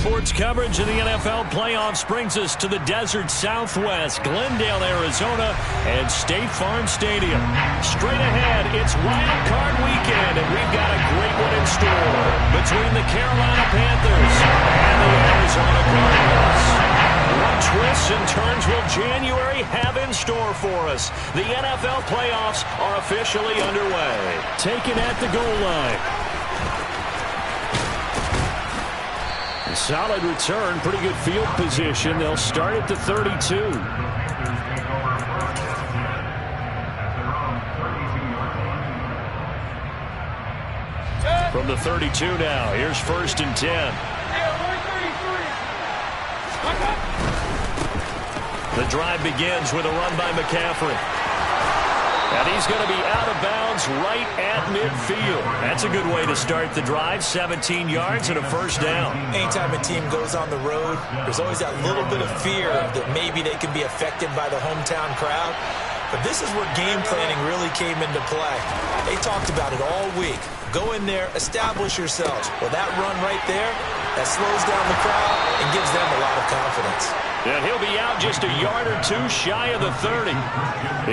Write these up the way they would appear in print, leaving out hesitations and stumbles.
Sports coverage of the NFL playoffs brings us to the desert Southwest, Glendale, Arizona, and State Farm Stadium. Straight ahead, it's Wild Card Weekend, and we've got a great one in store between the Carolina Panthers and the Arizona Cardinals. What twists and turns will January have in store for us? The NFL playoffs are officially underway. Taken at the goal line. Solid return, pretty good field position. They'll start at the 32. From the 32 now, here's 1st and 10. The drive begins with a run by McCaffrey. And he's going to be out of bounds right at midfield. That's a good way to start the drive. 17 yards and a first down. Anytime a team goes on the road, there's always that little bit of fear that maybe they can be affected by the hometown crowd. But this is where game planning really came into play. They talked about it all week. Go in there, establish yourselves. Well, that run right there, that slows down the crowd and gives them a lot of confidence. And he'll be out just a yard or two shy of the 30.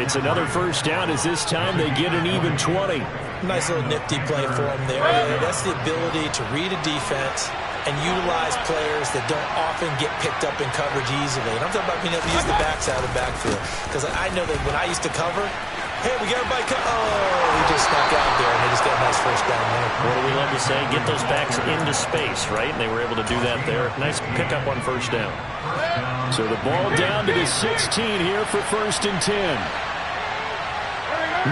It's another first down as this time they get an even 20. Nice little nifty play for him there. That's the ability to read a defense and utilize players that don't often get picked up in coverage easily. And I'm talking about being able to use the backside of the backfield. Because I know that when I used to cover, hey, we got everybody he just snuck out there, and they just got a nice first down there. What do we love to say? Get those backs into space, right? And they were able to do that there. Nice pickup on first down. So the ball down to the 16 here for 1st and 10.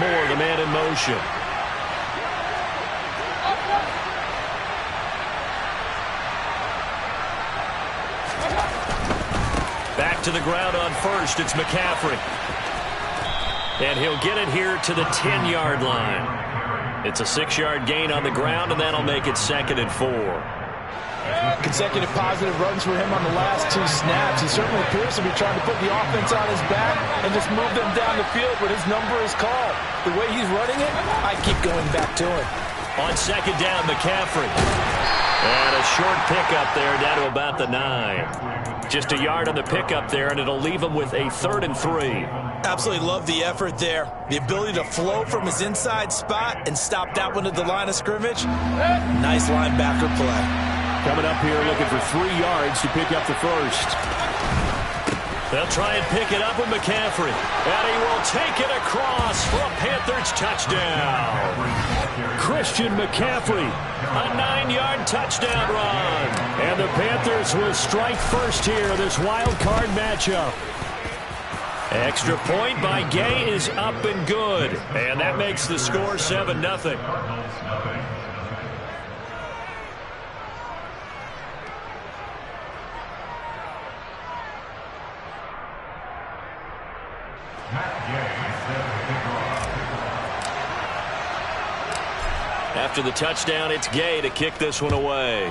Moore, the man in motion. Back to the ground on first. It's McCaffrey. And he'll get it here to the 10-yard line. It's a 6-yard gain on the ground, and that'll make it 2nd and 4. Consecutive positive runs for him on the last 2 snaps. He certainly appears to be trying to put the offense on his back and just move them down the field when his number is called. The way he's running it, I keep going back to him. On 2nd down, McCaffrey. And a short pickup there down to about the 9. Just a yard on the pickup there, and it'll leave him with a 3rd and 3. Absolutely love the effort there. The ability to flow from his inside spot and stop that one at the line of scrimmage. Nice linebacker play. Coming up here looking for 3 yards to pick up the first. They'll try and pick it up with McCaffrey. And he will take it across for a Panthers touchdown. Christian McCaffrey, a 9-yard touchdown run. And the Panthers will strike first here, this wild card matchup. Extra point by Gay is up and good. And that makes the score 7-0. After the touchdown, it's Gay to kick this one away.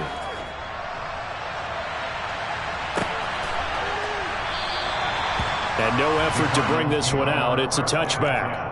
And no effort to bring this one out. It's a touchback.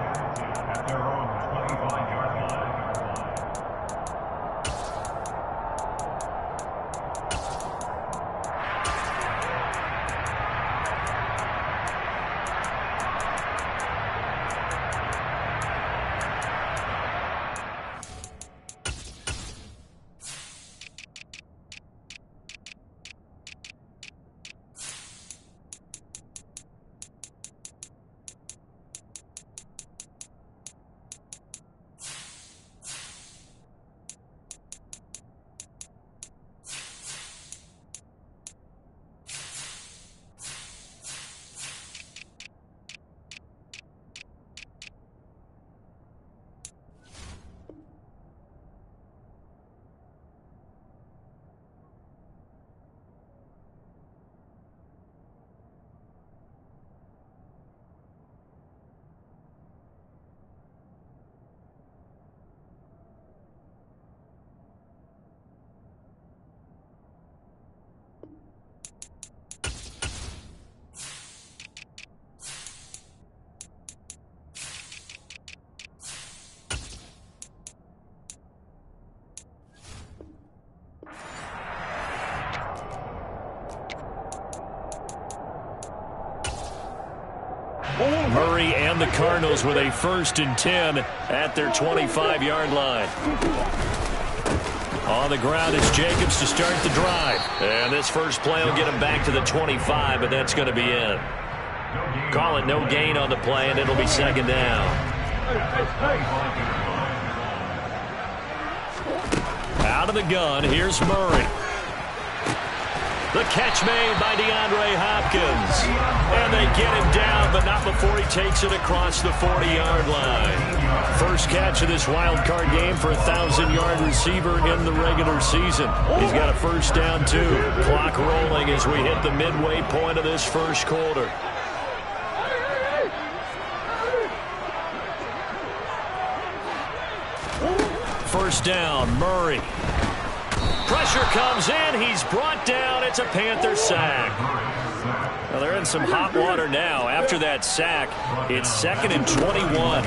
McCaffrey and the Cardinals with a 1st and 10 at their 25-yard line. On the ground is Jacobs to start the drive. And this first play will get him back to the 25, but that's going to be in. Call it no gain on the play, and it'll be 2nd down. Out of the gun, here's Murray. The catch made by DeAndre Hopkins. And they get him down, but not before he takes it across the 40-yard line. First catch of this wild card game for a 1,000-yard receiver in the regular season. He's got a 1st down, too. Clock rolling as we hit the midway point of this first quarter. First down, Murray. Pressure comes in. He's brought down. It's a Panther sack. Well, they're in some hot water now. After that sack, it's 2nd and 21.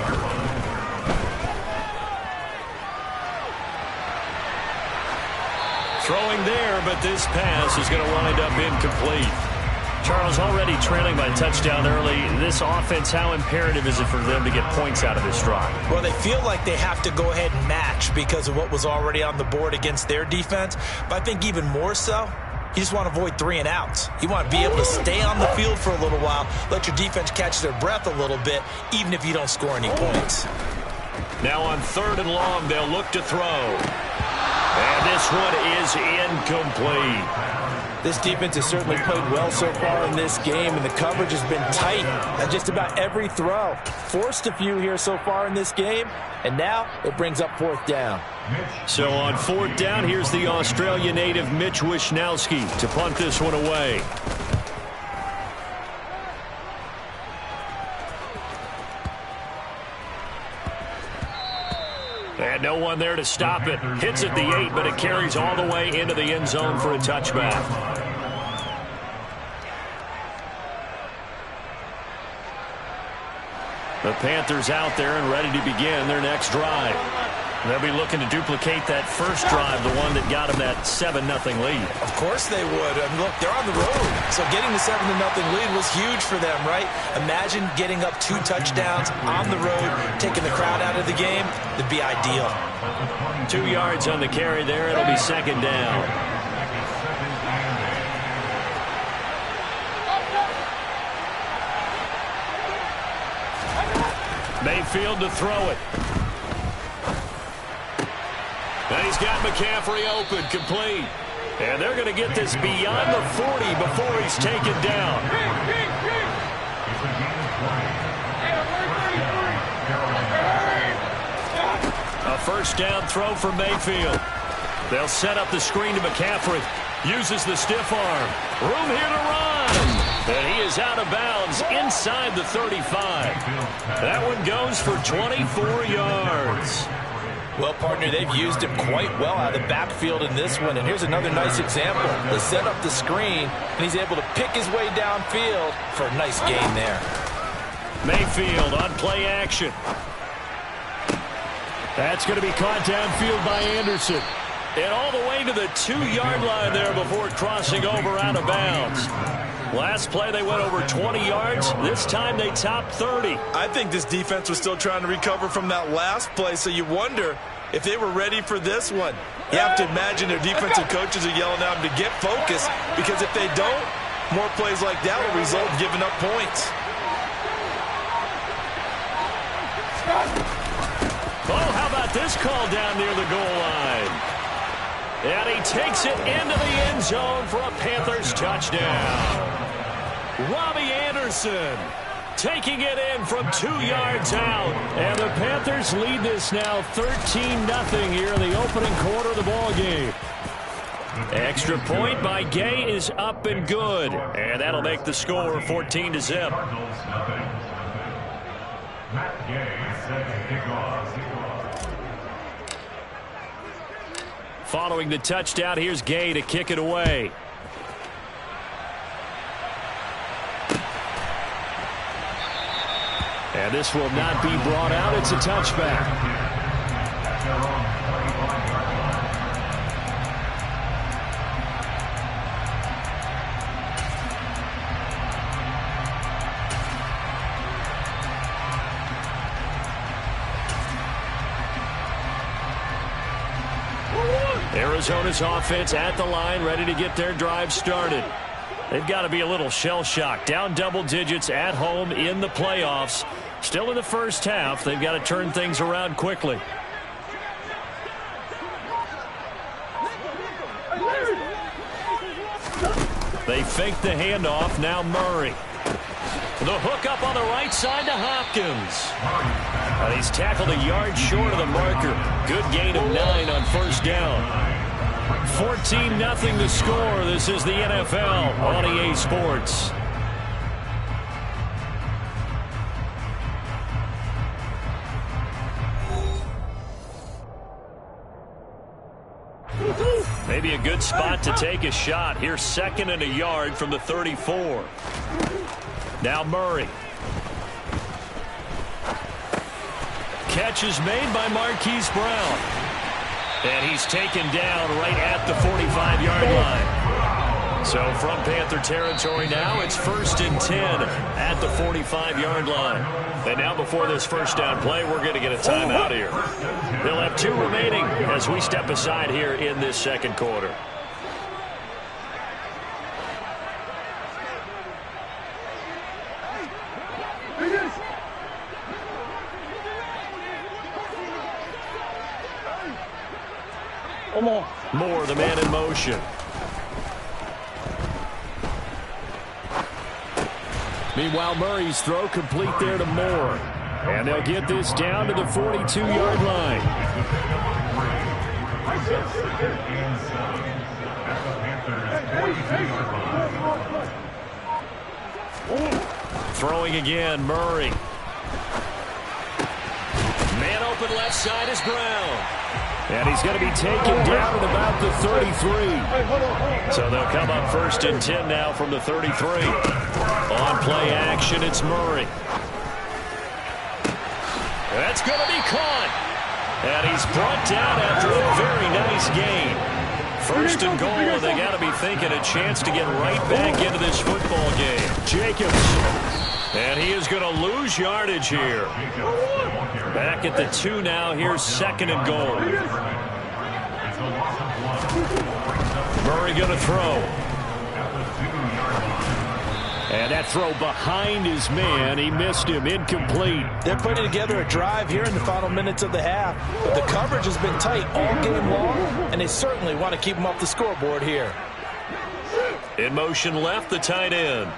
Throwing there, but this pass is going to wind up incomplete. Charles, already trailing by touchdown early. This offense, how imperative is it for them to get points out of this drive? Well, they feel like they have to go ahead and match because of what was already on the board against their defense. But I think even more so, you just want to avoid 3 and outs. You want to be able to stay on the field for a little while, let your defense catch their breath a little bit, even if you don't score any points. Now on 3rd and long, they'll look to throw. And this one is incomplete. This defense has certainly played well so far in this game, and the coverage has been tight at just about every throw. Forced a few here so far in this game, and now it brings up 4th down. So on 4th down, here's the Australia native Mitch Wishnowski to punt this one away. And no one there to stop it. Hits at the 8, but it carries all the way into the end zone for a touchback. The Panthers out there and ready to begin their next drive. They'll be looking to duplicate that first drive, the one that got them that 7-0 lead. Of course they would. I mean, look, they're on the road. So getting the 7-0 lead was huge for them, right? Imagine getting up 2 touchdowns on the road, taking the crowd out of the game. It'd be ideal. 2 yards on the carry there. It'll be 2nd down. Mayfield to throw it. And he's got McCaffrey open, complete. And they're going to get this beyond the 40 before he's taken down. A 1st down throw for Mayfield. They'll set up the screen to McCaffrey. Uses the stiff arm. Room here to run. And he is out of bounds inside the 35. That one goes for 24 yards. Well, partner, they've used him quite well out of the backfield in this one. And here's another nice example. They set up the screen, and he's able to pick his way downfield for a nice gain there. Mayfield on play action. That's going to be caught downfield by Anderson. And all the way to the 2-yard line there before crossing over out of bounds. Last play they went over 20 yards. This time they topped 30. I think this defense was still trying to recover from that last play, so you wonder if they were ready for this one. You have to imagine their defensive coaches are yelling at them to get focused, because if they don't, more plays like that will result in giving up points. Oh, how about this call down near the goal line? And he takes it into the end zone for a Panthers touchdown. Robbie Anderson taking it in from 2 yards out. And the Panthers lead this now 13-0 here in the opening quarter of the ball game. Extra point by Gay is up and good. And that'll make the score 14-0. Following the touchdown, here's Gay to kick it away. And this will not be brought out. It's a touchback. Arizona's offense at the line, ready to get their drive started. They've got to be a little shell-shocked. Down double digits at home in the playoffs. Still in the first half. They've got to turn things around quickly. They fake the handoff. Now Murray. The hook up on the right side to Hopkins. And he's tackled a yard short of the marker. Good gain of 9 on first down. 14-0 the score. This is the NFL on EA Sports. Maybe a good spot to take a shot. Here's 2nd and a yard from the 34. Now Murray. Catch is made by Marquise Brown. And he's taken down right at the 45-yard line. So from Panther territory now, it's 1st and 10 at the 45-yard line. And now before this first down play, we're going to get a timeout here. They'll have 2 remaining as we step aside here in this second quarter. Moore, the man in motion. Meanwhile, Murray's throw complete there to Moore. And they'll get this down to the 42-yard line. Throwing again, Murray. Man open left side is Brown. And he's going to be taken down at about the 33. So they'll come up 1st and 10 now from the 33. On play action, it's Murray. That's going to be caught. And he's brought down after a very nice gain. 1st and goal, and they got to be thinking a chance to get right back into this football game. Jacobs. And he is going to lose yardage here. Back at the 2 now. Here's 2nd and goal. Murray going to throw. And that throw behind his man. He missed him. Incomplete. They're putting together a drive here in the final minutes of the half. But the coverage has been tight all game long, and they certainly want to keep him off the scoreboard here. In motion left, the tight end.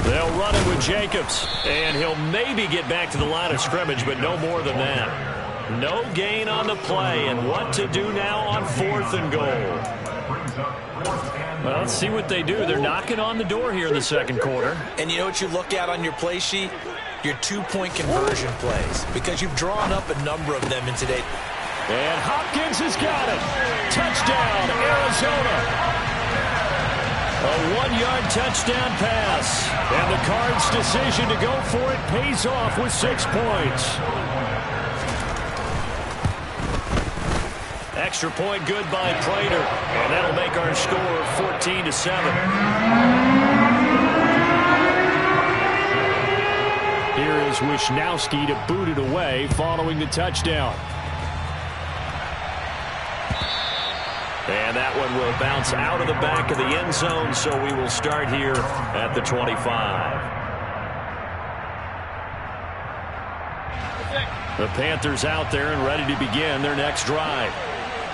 They'll run it with Jacobs, and he'll maybe get back to the line of scrimmage, but no more than that. No gain on the play, and what to do now on 4th and goal. Well, let's see what they do. They're knocking on the door here in the second quarter. And you know what you look at on your play sheet? Your 2-point conversion plays, because you've drawn up a number of them in today. And Hopkins has got it. Touchdown, Arizona. A 1-yard touchdown pass. And the Cards' decision to go for it pays off with 6 points. Extra point good by Prater. And that'll make our score 14-7. Here is Wisnowski to boot it away following the touchdown. And that one will bounce out of the back of the end zone, so we will start here at the 25. The Panthers out there and ready to begin their next drive.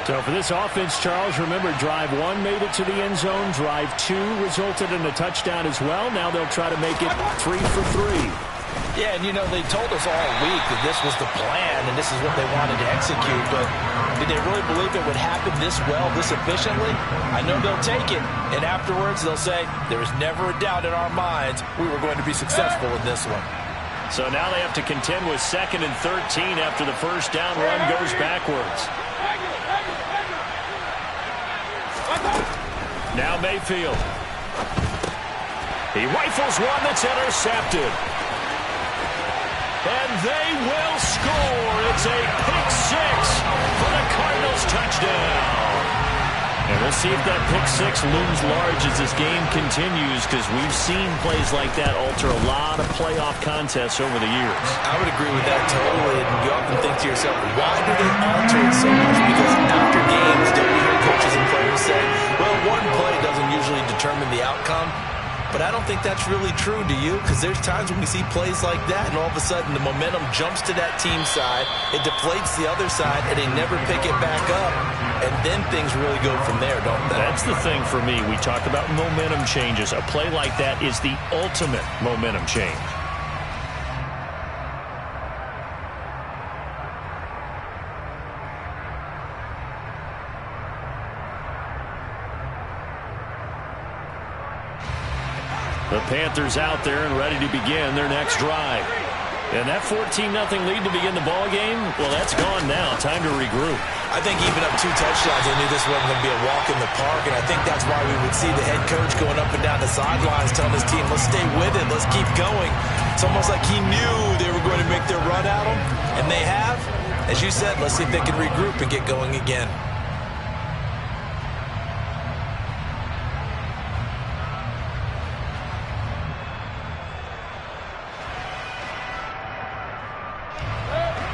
So for this offense, Charles, remember drive 1 made it to the end zone. Drive 2 resulted in a touchdown as well. Now they'll try to make it 3 for 3. Yeah, and you know, they told us all week that this was the plan and this is what they wanted to execute, but did they really believe it would happen this well, this efficiently? I know they'll take it, and afterwards they'll say, there was never a doubt in our minds we were going to be successful in this one. So now they have to contend with 2nd and 13 after the first down run goes backwards. Now Mayfield. He rifles one that's intercepted. And they will score. It's a pick 6 for the Cardinals touchdown. And we'll see if that pick six looms large as this game continues, because we've seen plays like that alter a lot of playoff contests over the years. I would agree with that totally. And you often think to yourself, why do they alter it so much? Because after games, don't you hear coaches and players say, well, one play doesn't usually determine the outcome. But I don't think that's really true, do you? Because there's times when we see plays like that, and all of a sudden the momentum jumps to that team side, it deflates the other side, and they never pick it back up. And then things really go from there, don't they? That's the thing for me. We talk about momentum changes. A play like that is the ultimate momentum change. The Panthers out there and ready to begin their next drive. And that 14-0 lead to begin the ball game, well, that's gone now. Time to regroup. I think even up 2 touchdowns, they knew this wasn't going to be a walk in the park, and I think that's why we would see the head coach going up and down the sidelines telling his team, let's stay with it, let's keep going. It's almost like he knew they were going to make their run at him, and they have. As you said, let's see if they can regroup and get going again.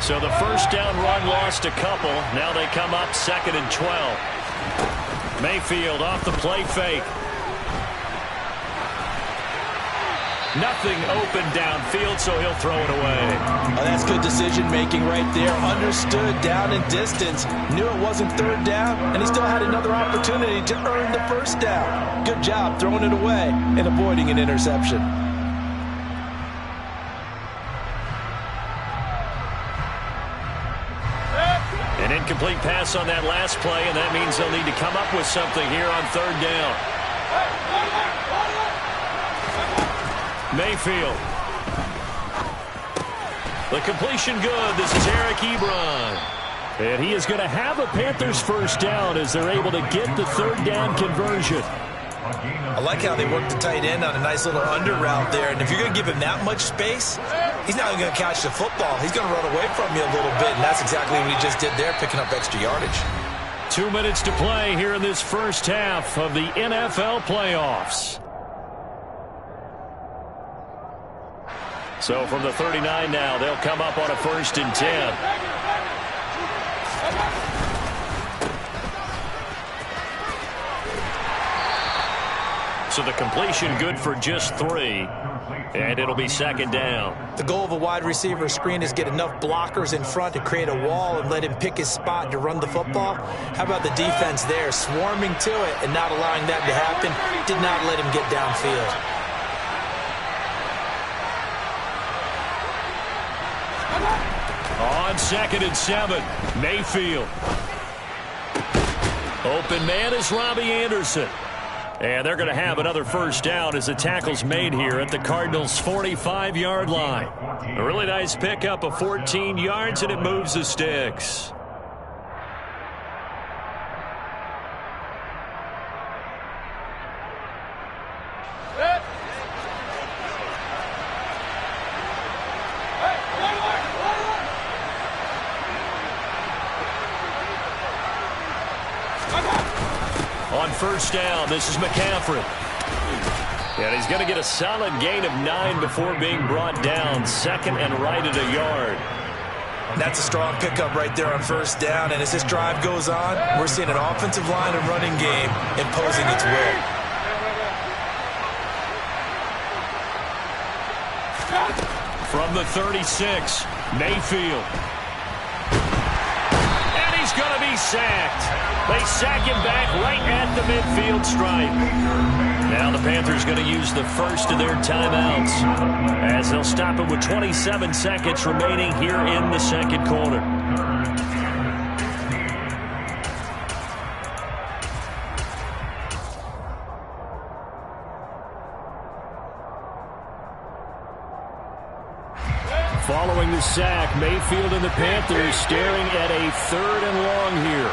So the first down run lost a couple. Now they come up 2nd and 12. Mayfield off the play fake. Nothing open downfield, so he'll throw it away. Oh, that's good decision-making right there. Understood down and distance. Knew it wasn't 3rd down, and he still had another opportunity to earn the 1st down. Good job throwing it away and avoiding an interception. An incomplete pass on that last play, and that means they'll need to come up with something here on 3rd down. Mayfield. The completion good. This is Eric Ebron. And he is going to have a Panthers 1st down as they're able to get the 3rd down conversion. I like how they work the tight end on a nice little under route there. And if you're going to give him that much space, he's not going to catch the football. He's going to run away from you a little bit, and that's exactly what he just did there, picking up extra yardage. 2 minutes to play here in this first half of the NFL playoffs. So from the 39 now, they'll come up on a 1st and 10. So the completion good for just 3. And it'll be 2nd down. The goal of a wide receiver screen is get enough blockers in front to create a wall and let him pick his spot to run the football. How about the defense there, swarming to it and not allowing that to happen? Did not let him get downfield. On 2nd and 7, Mayfield. Open man is Robbie Anderson. And they're going to have another 1st down as the tackle's made here at the Cardinals' 45-yard line. A really nice pickup of 14 yards, and it moves the sticks. On 1st down, this is McCaffrey. And he's going to get a solid gain of 9 before being brought down. 2nd and right at a yard. That's a strong pickup right there on 1st down. And as this drive goes on, we're seeing an offensive line and running game imposing its will. From the 36, Mayfield. And he's going to be sacked. They sack him back right at the midfield stripe. Now the Panthers going to use the 1st of their timeouts as they'll stop it with 27 seconds remaining here in the 2nd quarter. Following the sack, Mayfield and the Panthers staring at a 3rd and long here.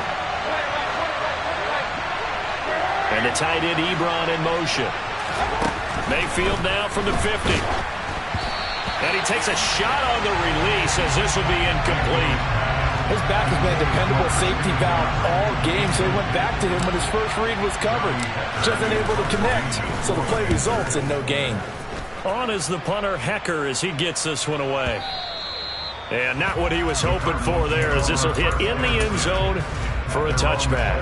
And the tight end Ebron in motion. Mayfield now from the 50. And he takes a shot on the release as this will be incomplete. His back has been a dependable safety valve all game, so he went back to him when his first read was covered. Just unable to connect, so the play results in no gain. On is the punter, Hecker, as he gets this one away. And not what he was hoping for there, as this will hit in the end zone for a touchback.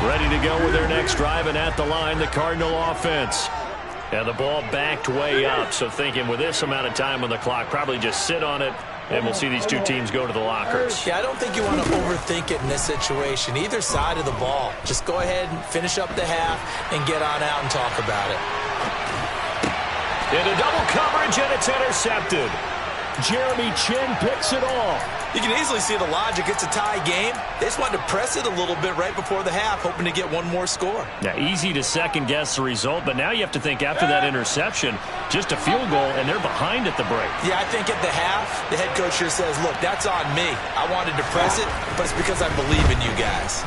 Ready to go with their next drive, and at the line, the Cardinal offense. And the ball backed way up, so thinking with this amount of time on the clock, probably just sit on it, and we'll see these two teams go to the lockers. Yeah, I don't think you want to overthink it in this situation. Either side of the ball. Just go ahead and finish up the half and get on out and talk about it. Into double coverage, and it's intercepted. Jeremy Chin picks it off. You can easily see the logic. It's a tie game. They just wanted to press it a little bit right before the half, hoping to get one more score. Now, easy to second-guess the result, but now you have to think after that interception, just a field goal, and they're behind at the break. Yeah, I think at the half, the head coach here says, look, that's on me. I wanted to press it, but it's because I believe in you guys.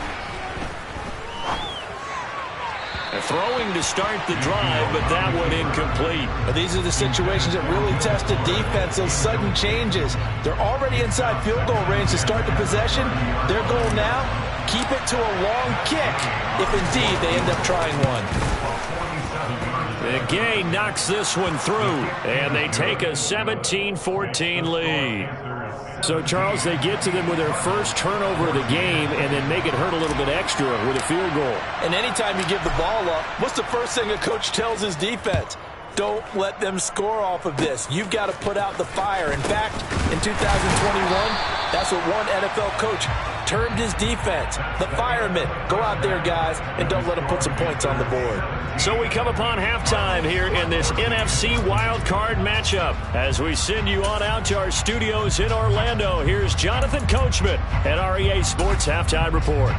Throwing to start the drive, but that one incomplete. These are the situations that really test the defense, those sudden changes. They're already inside field goal range to start the possession. Their goal now, keep it to a long kick, if indeed they end up trying one. The Gay knocks this one through, and they take a 17-14 lead. So, Charles, they get to them with their first turnover of the game and then make it hurt a little bit extra with a field goal. And anytime you give the ball up, what's the first thing a coach tells his defense? Don't let them score off of this. You've got to put out the fire. In fact, in 2021, that's what one NFL coach termed his defense. The firemen. Go out there, guys, and don't let them put some points on the board. So we come upon halftime here in this NFC wildcard matchup. As we send you on out to our studios in Orlando, here's Jonathan Coachman at REA Sports Halftime Report.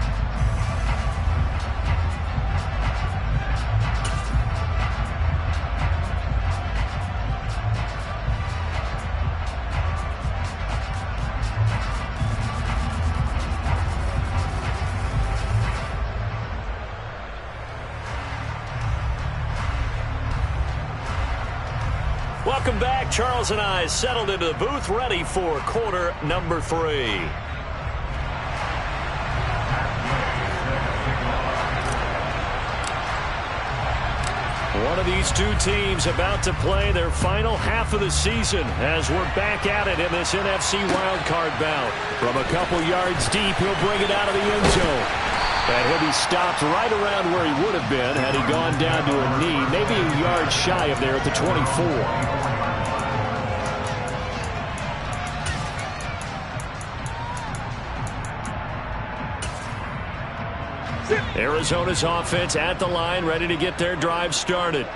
Welcome back. Charles and I settled into the booth, ready for quarter number 3. One of these two teams about to play their final half of the season as we're back at it in this NFC wildcard bout. From a couple yards deep, he'll bring it out of the end zone. And he'll be stopped right around where he would have been had he gone down to a knee, maybe a yard shy of there at the 24. Arizona's offense at the line, ready to get their drive started.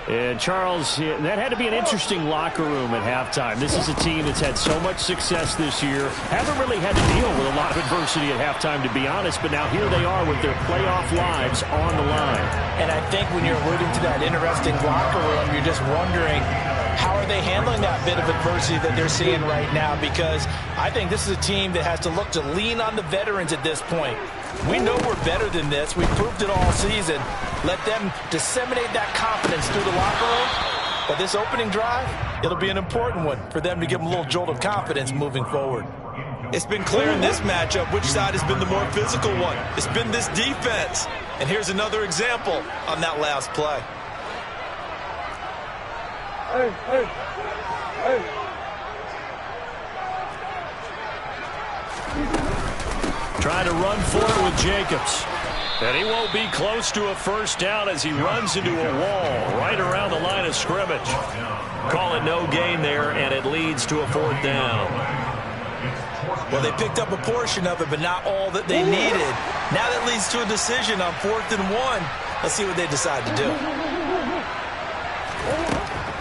And, Charles, that had to be an interesting locker room at halftime. This is a team that's had so much success this year. Haven't really had to deal with a lot of adversity at halftime, to be honest. But now here they are with their playoff lives on the line. And I think when you're alluding to that interesting locker room, you're just wondering, how are they handling that bit of adversity that they're seeing right now? Because I think this is a team that has to look to lean on the veterans at this point. We know we're better than this. We've proved it all season. Let them disseminate that confidence through the locker room. But this opening drive, it'll be an important one for them to give them a little jolt of confidence moving forward. It's been clear in this matchup which side has been the more physical one. It's been this defense. And here's another example on that last play. Trying to run for it with Jacobs. And he won't be close to a first down as he runs into a wall right around the line of scrimmage. Call it no gain there, and it leads to a 4th down. Well, they picked up a portion of it, but not all that they needed. Now that leads to a decision on 4th and 1. Let's see what they decide to do.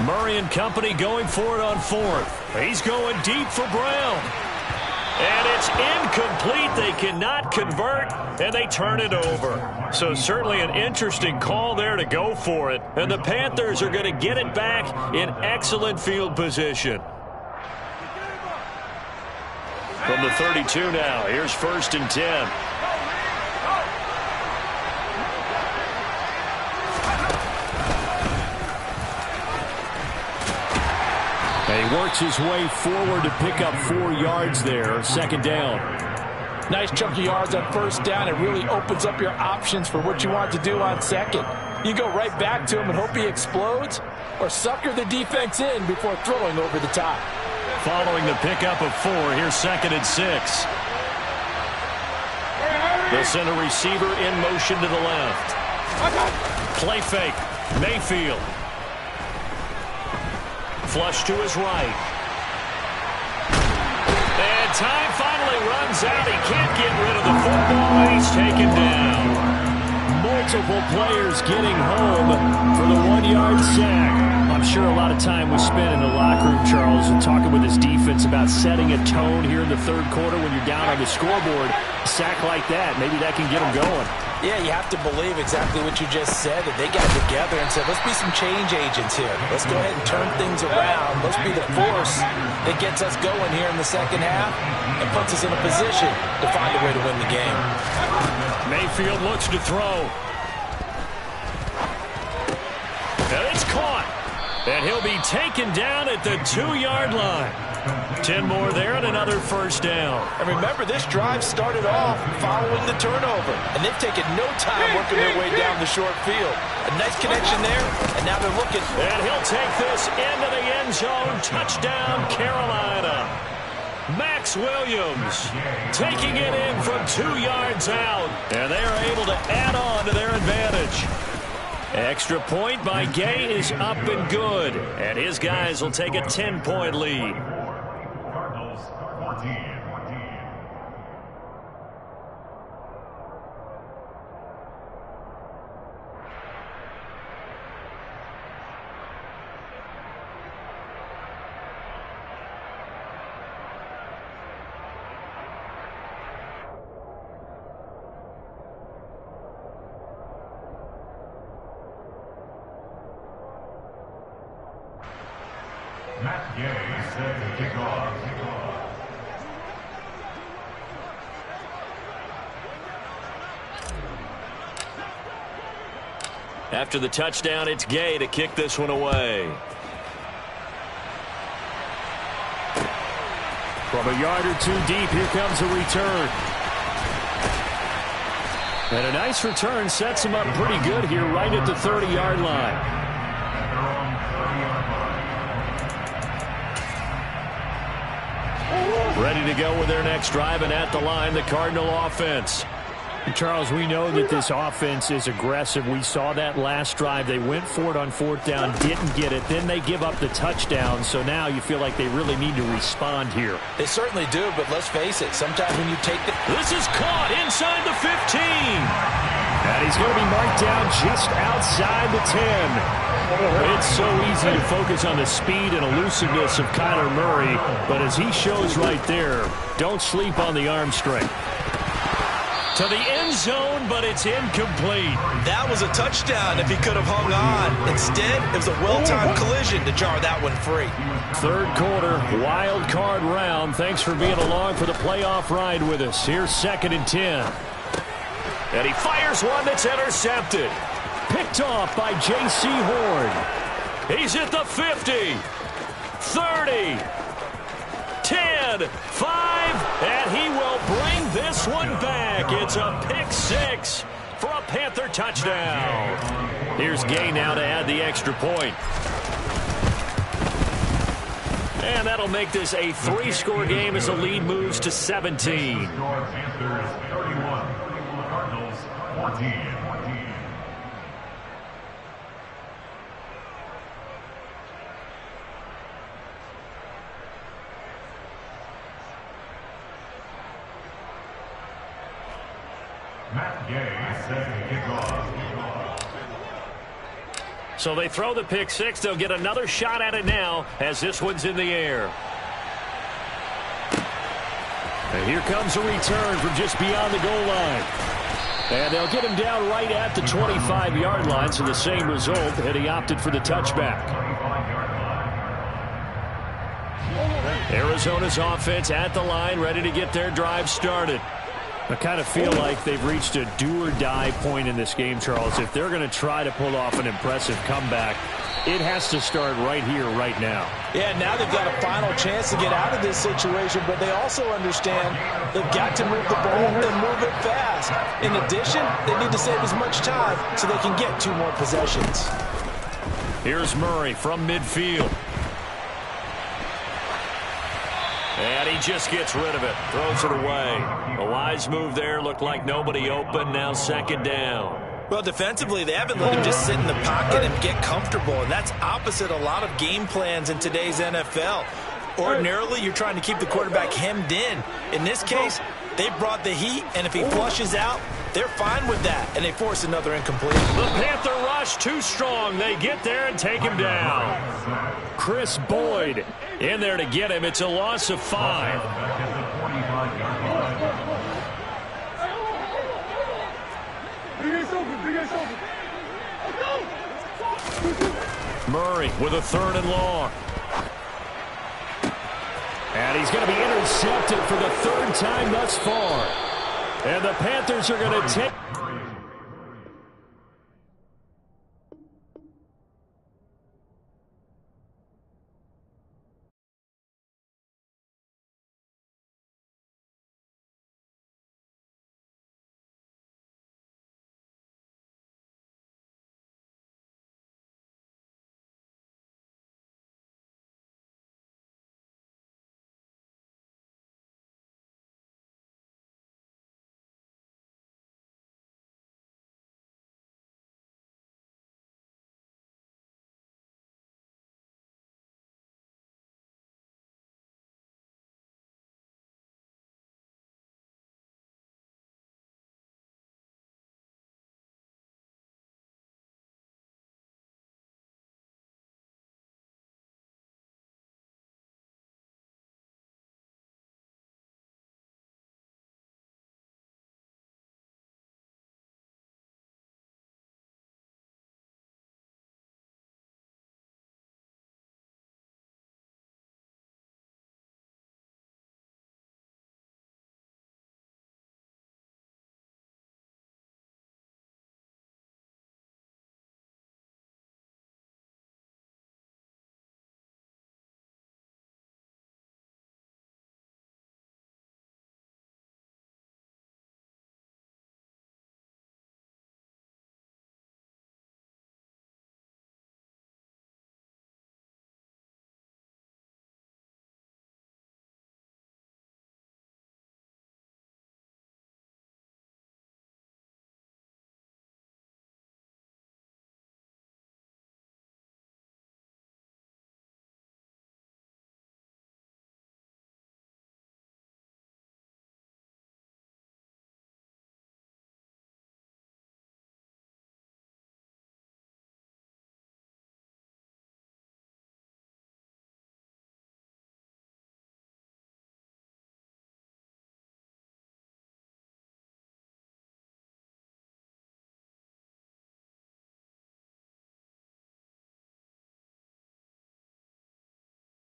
Murray and company going for it on 4th. He's going deep for Brown. And it's incomplete. They cannot convert, and they turn it over. So certainly an interesting call there to go for it. And the Panthers are going to get it back in excellent field position. From the 32 now, here's 1st and 10. And he works his way forward to pick up 4 yards there. Second down. Nice chunky yards on first down. It really opens up your options for what you want to do on second. You go right back to him and hope he explodes, or sucker the defense in before throwing over the top. Following the pickup of 4, here's 2nd and 6. They'll send a receiver in motion to the left. Play fake. Mayfield. Flush to his right. And time finally runs out. He can't get rid of the football, and he's taken down. Multiple players getting home for the 1-yard sack. I'm sure a lot of time was spent in the locker room, Charles, and talking with his defense about setting a tone here in the third quarter when you're down on the scoreboard. A sack like that, maybe that can get him going. Yeah, you have to believe exactly what you just said, that they got together and said, let's be some change agents here. Let's go ahead and turn things around. Let's be the force that gets us going here in the second half and puts us in a position to find a way to win the game. Mayfield looks to throw. And it's caught. And he'll be taken down at the 2-yard line. 10 more there and another first down. And remember, this drive started off following the turnover, and they've taken no time working their way down the short field. A nice connection there, and now they're looking. And he'll take this into the end zone. Touchdown, Carolina. Max Williams taking it in from 2 yards out, and they are able to add on to their advantage. Extra point by Gay is up and good, and his guys will take a 10-point lead. After the touchdown, it's Gay to kick this one away. From a yard or two deep, here comes a return. And a nice return sets him up pretty good here right at the 30-yard line. Ready to go with their next drive, and at the line, the Cardinal offense. Charles, we know that this offense is aggressive. We saw that last drive. They went for it on 4th down, didn't get it. Then they give up the touchdown. So now you feel like they really need to respond here. They certainly do, but let's face it. Sometimes when you take the... This is caught inside the 15. And he's going to be marked down just outside the 10. It's so easy to focus on the speed and elusiveness of Kyler Murray. But as he shows right there, don't sleep on the arm strength. To the end zone, but it's incomplete. That was a touchdown if he could have hung on. Instead, it was a well-timed collision to jar that one free. Third quarter, wild card round. Thanks for being along for the playoff ride with us. Here's 2nd and 10. And he fires one that's intercepted. Picked off by J.C. Horn. He's at the 50, 30, 10, 5, and he will bring this one back. It's a pick 6 for a Panther touchdown. Here's Gay now to add the extra point. And that'll make this a 3-score game as the lead moves to 17. Panthers 31, Cardinals 14. So they throw the pick 6. They'll get another shot at it now as this one's in the air. And here comes a return from just beyond the goal line. And they'll get him down right at the 25-yard line, so the same result, and he opted for the touchback. Arizona's offense at the line, ready to get their drive started. I kind of feel like they've reached a do-or-die point in this game, Charles. If they're going to try to pull off an impressive comeback, it has to start right here, right now. Yeah, now they've got a final chance to get out of this situation, but they also understand they've got to move the ball and move it fast. In addition, they need to save as much time so they can get 2 more possessions. Here's Murray from midfield. And he just gets rid of it, throws it away. A wise move there, looked like nobody open, now 2nd down. Well, defensively, they haven't let him just sit in the pocket and get comfortable, and that's opposite a lot of game plans in today's NFL. Ordinarily, you're trying to keep the quarterback hemmed in. In this case, they brought the heat, and if he flushes out, they're fine with that, and they force another incomplete. The Panther rush too strong. They get there and take him down. Chris Boyd in there to get him. It's a loss of 5. Murray with a 3rd and long. And he's going to be intercepted for the 3rd time thus far. And the Panthers are going to take...